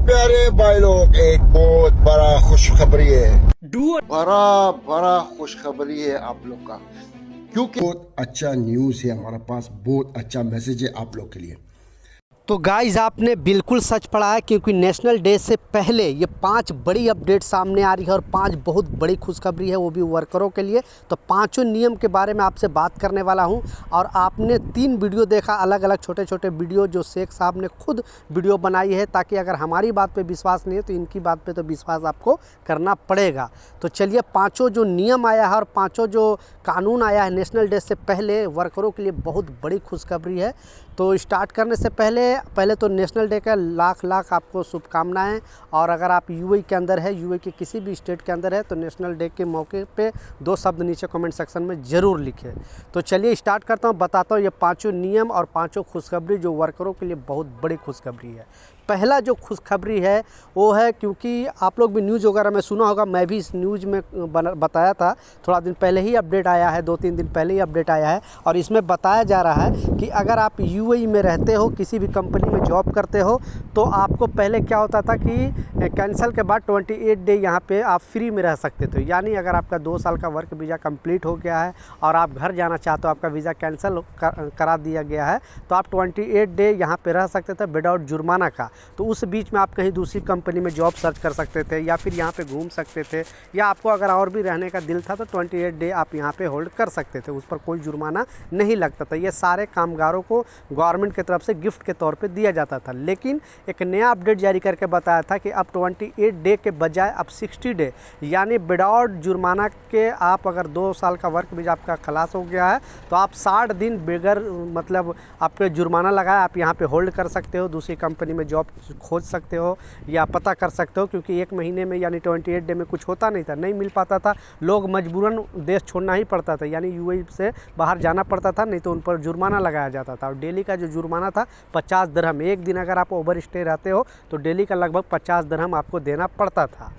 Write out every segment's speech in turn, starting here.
प्यारे भाई लोग, एक बहुत बड़ा खुशखबरी है। बड़ा खुशखबरी है आप लोग का, क्योंकि बहुत अच्छा न्यूज़ है हमारे पास, बहुत अच्छा मैसेज है आप लोग के लिए। तो गाइज़ आपने बिल्कुल सच पढ़ा है, क्योंकि नेशनल डे से पहले ये 5 बड़ी अपडेट सामने आ रही है और 5 बहुत बड़ी खुशखबरी है, वो भी वर्करों के लिए। तो पांचों नियम के बारे में आपसे बात करने वाला हूं। और आपने 3 वीडियो देखा, अलग अलग छोटे छोटे वीडियो, जो शेख साहब ने खुद वीडियो बनाई है, ताकि अगर हमारी बात पे विश्वास नहीं है तो इनकी बात पे तो विश्वास आपको करना पड़ेगा। तो चलिए, पाँचों जो नियम आया है और पाँचों जो कानून आया है नेशनल डे से पहले, वर्करों के लिए बहुत बड़ी खुशखबरी है। तो स्टार्ट करने से पहले तो नेशनल डे का लाख लाख आपको शुभकामनाएं। और अगर आप यूएई के अंदर है, यूएई के किसी भी स्टेट के अंदर है, तो नेशनल डे के मौके पे 2 शब्द नीचे कमेंट सेक्शन में ज़रूर लिखें। तो चलिए स्टार्ट करता हूँ, बताता हूँ ये पांचों नियम और पांचों खुशखबरी जो वर्करों के लिए बहुत बड़ी खुशखबरी है। पहला जो खुशखबरी है वो है, क्योंकि आप लोग भी न्यूज़ वगैरह में सुना होगा, मैं भी इस न्यूज़ में बताया था, थोड़ा दिन पहले ही अपडेट आया है, 2-3 दिन पहले ही अपडेट आया है। और इसमें बताया जा रहा है कि अगर आप यूएई में रहते हो, किसी भी कंपनी में जॉब करते हो, तो आपको पहले क्या होता था कि कैंसिल के बाद 28 डे यहाँ पे आप फ्री में रह सकते थे। यानी अगर आपका 2 साल का वर्क वीज़ा कंप्लीट हो गया है और आप घर जाना चाहते हो, आपका वीज़ा कैंसिल करा दिया गया है, तो आप 28 डे यहाँ पे रह सकते थे विदाउट जुर्माना का। तो उस बीच में आप कहीं दूसरी कंपनी में जॉब सर्च कर सकते थे, या फिर यहाँ पे घूम सकते थे, या आपको अगर और भी रहने का दिल था तो 28 डे आप यहाँ पे होल्ड कर सकते थे, उस पर कोई जुर्माना नहीं लगता था। ये सारे कामगारों को गवर्नमेंट की तरफ से गिफ्ट के तौर पे दिया जाता था। लेकिन एक नया अपडेट जारी करके बताया था कि अब 28 डे के बजाय अब 60 डे, यानी विदाउट जुर्माना के, आप अगर 2 साल का वर्क वीज़ा आपका खलास हो गया है, तो आप 60 दिन बगैर मतलब आपके जुर्माना लगाए आप यहाँ पे होल्ड कर सकते हो, दूसरी कंपनी में जॉब खोज सकते हो या पता कर सकते हो। क्योंकि 1 महीने में यानी 28 डे में कुछ होता नहीं था, नहीं मिल पाता था, लोग मजबूरन देश छोड़ना ही पड़ता था, यानी यूएई से बाहर जाना पड़ता था, नहीं तो उन पर जुर्माना लगाया जाता था। और डेली का जो जुर्माना था 50 दिरहम, एक दिन अगर आप ओवर स्टे रहते हो तो डेली का लगभग 50 दिरहम आपको देना पड़ता था।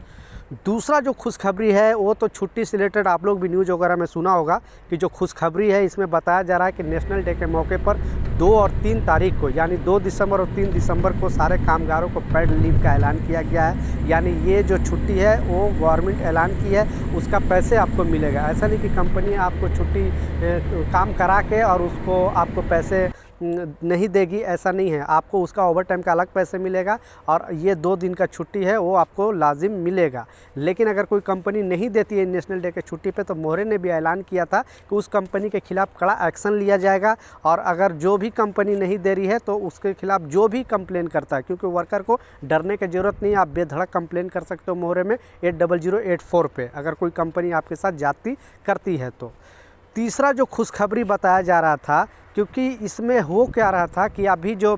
दूसरा जो खुशखबरी है वो तो छुट्टी से रिलेटेड, आप लोग भी न्यूज़ वगैरह में सुना होगा कि जो खुशखबरी है इसमें बताया जा रहा है कि नेशनल डे के मौके पर 2 और 3 तारीख को, यानी 2 दिसंबर और 3 दिसंबर को सारे कामगारों को पेड लीव का ऐलान किया गया है। यानी ये जो छुट्टी है वो गवर्नमेंट ऐलान की है, उसका पैसे आपको मिलेगा। ऐसा नहीं कि कंपनी आपको छुट्टी काम करा के और उसको आपको पैसे नहीं देगी, ऐसा नहीं है। आपको उसका ओवर टाइम का अलग पैसे मिलेगा, और ये 2 दिन का छुट्टी है वो आपको लाजिम मिलेगा। लेकिन अगर कोई कंपनी नहीं देती है नेशनल डे के छुट्टी पे, तो मोहरे ने भी ऐलान किया था कि उस कंपनी के खिलाफ़ कड़ा एक्शन लिया जाएगा। और अगर जो भी कंपनी नहीं दे रही है तो उसके खिलाफ़ जो भी कंप्लेन करता है, क्योंकि वर्कर को डरने की ज़रूरत नहीं है, आप बेधड़क कंप्लेन कर सकते हो मोहरे में 80084 पे, अगर कोई कंपनी आपके साथ जाती करती है तो। तीसरा जो खुशखबरी बताया जा रहा था, क्योंकि इसमें हो क्या रहा था कि अभी जो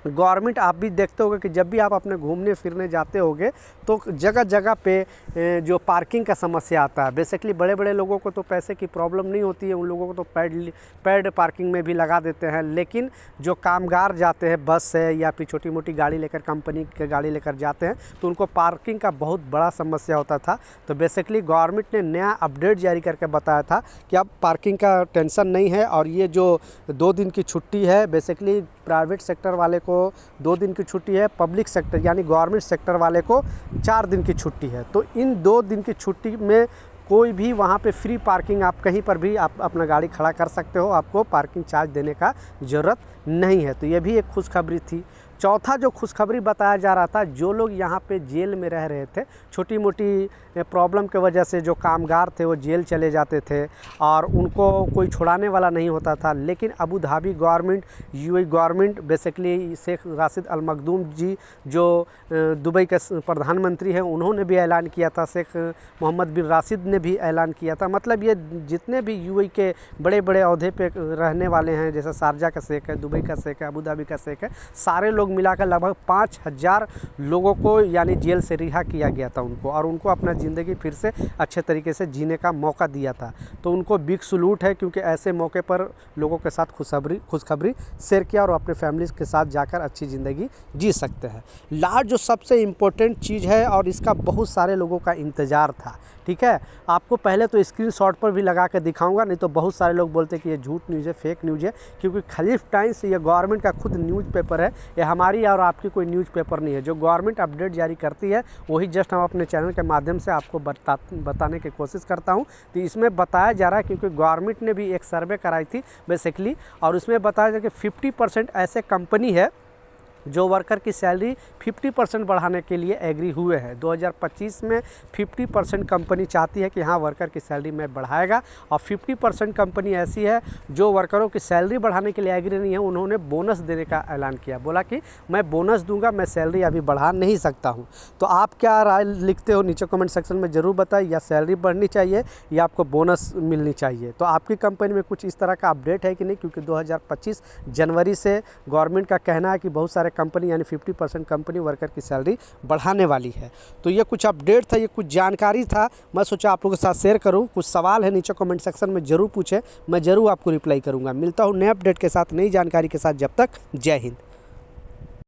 गवर्नमेंट, आप भी देखते होगे कि जब भी आप अपने घूमने फिरने जाते होगे तो जगह जगह पे जो पार्किंग का समस्या आता है। बेसिकली बड़े बड़े लोगों को तो पैसे की प्रॉब्लम नहीं होती है, उन लोगों को तो पैड पार्किंग में भी लगा देते हैं। लेकिन जो कामगार जाते हैं बस से या फिर छोटी मोटी गाड़ी लेकर, कंपनी की गाड़ी लेकर जाते हैं, तो उनको पार्किंग का बहुत बड़ा समस्या होता था। तो बेसिकली गवर्नमेंट ने नया अपडेट जारी करके बताया था कि अब पार्किंग का टेंशन नहीं है। और ये जो 2 दिन की छुट्टी है, बेसिकली प्राइवेट सेक्टर वाले को 2 दिन की छुट्टी है, पब्लिक सेक्टर यानी गवर्नमेंट सेक्टर वाले को 4 दिन की छुट्टी है। तो इन 2 दिन की छुट्टी में कोई भी वहाँ पे फ्री पार्किंग, आप कहीं पर भी आप अपना गाड़ी खड़ा कर सकते हो, आपको पार्किंग चार्ज देने का ज़रूरत नहीं है। तो ये भी एक खुशखबरी थी। चौथा जो खुशखबरी बताया जा रहा था, जो लोग यहाँ पे जेल में रह रहे थे, छोटी मोटी प्रॉब्लम के वजह से जो कामगार थे वो जेल चले जाते थे और उनको कोई छुड़ाने वाला नहीं होता था। लेकिन Abu Dhabi government, UAE government, basically Sheikh Rashid Al Maktoum ji जो दुबई के प्रधानमंत्री हैं, उन्होंने भी ऐलान किया था, शेख मोहम्मद बिन राशिद ने भी ऐलान किया था। मतलब ये जितने भी यूएई के बड़े बड़े अहदे पे रहने वाले हैं, जैसे शारजा का शेख है, दुबई का शेख है, अबू धाबी का शेख है, सारे लोग मिलाकर लगभग 5000 लोगों को यानी जेल से रिहा किया गया था उनको, और उनको अपना ज़िंदगी फिर से अच्छे तरीके से जीने का मौका दिया था। तो उनको बिग सलूट है, क्योंकि ऐसे मौके पर लोगों के साथ खुशखबरी शेयर किया और अपने फैमिली के साथ जाकर अच्छी ज़िंदगी जी सकते हैं। लास्ट जो सबसे इम्पोर्टेंट चीज़ है, और इसका बहुत सारे लोगों का इंतज़ार था, ठीक है, आपको पहले तो स्क्रीनशॉट पर भी लगा कर दिखाऊंगा, नहीं तो बहुत सारे लोग बोलते हैं कि ये झूठ न्यूज़ है, फेक न्यूज़ है, क्योंकि खलीफ टाइम्स ये गवर्नमेंट का खुद न्यूज़पेपर है, ये हमारी और आपकी कोई न्यूज़पेपर नहीं है। जो गवर्नमेंट अपडेट जारी करती है वही जस्ट हम अपने चैनल के माध्यम से आपको बताने की कोशिश करता हूँ। तो इसमें बताया जा रहा है, क्योंकि गवर्नमेंट ने भी एक सर्वे कराई थी बेसिकली, और उसमें बताया जा कि 50% ऐसे कंपनी है जो वर्कर की सैलरी 50% बढ़ाने के लिए एग्री हुए हैं। 2025 में 50% कंपनी चाहती है कि हाँ वर्कर की सैलरी मैं बढ़ाएगा, और 50% कंपनी ऐसी है जो वर्करों की सैलरी बढ़ाने के लिए एग्री नहीं है। उन्होंने बोनस देने का ऐलान किया, बोला कि मैं बोनस दूंगा, मैं सैलरी अभी बढ़ा नहीं सकता हूँ। तो आप क्या राय लिखते हो नीचे कमेंट सेक्शन में ज़रूर बताइए। या सैलरी बढ़नी चाहिए या आपको बोनस मिलनी चाहिए? तो आपकी कंपनी में कुछ इस तरह का अपडेट है कि नहीं? क्योंकि 2025 जनवरी से गवर्नमेंट का कहना है कि बहुत सारे कंपनी यानी 50% कंपनी वर्कर की सैलरी बढ़ाने वाली है। तो ये कुछ अपडेट था, ये कुछ जानकारी था, मैं सोचा आप लोगों के साथ शेयर करूं। कुछ सवाल है नीचे कमेंट सेक्शन में ज़रूर पूछें, मैं ज़रूर आपको रिप्लाई करूंगा। मिलता हूं नए अपडेट के साथ, नई जानकारी के साथ। जब तक जय हिंद।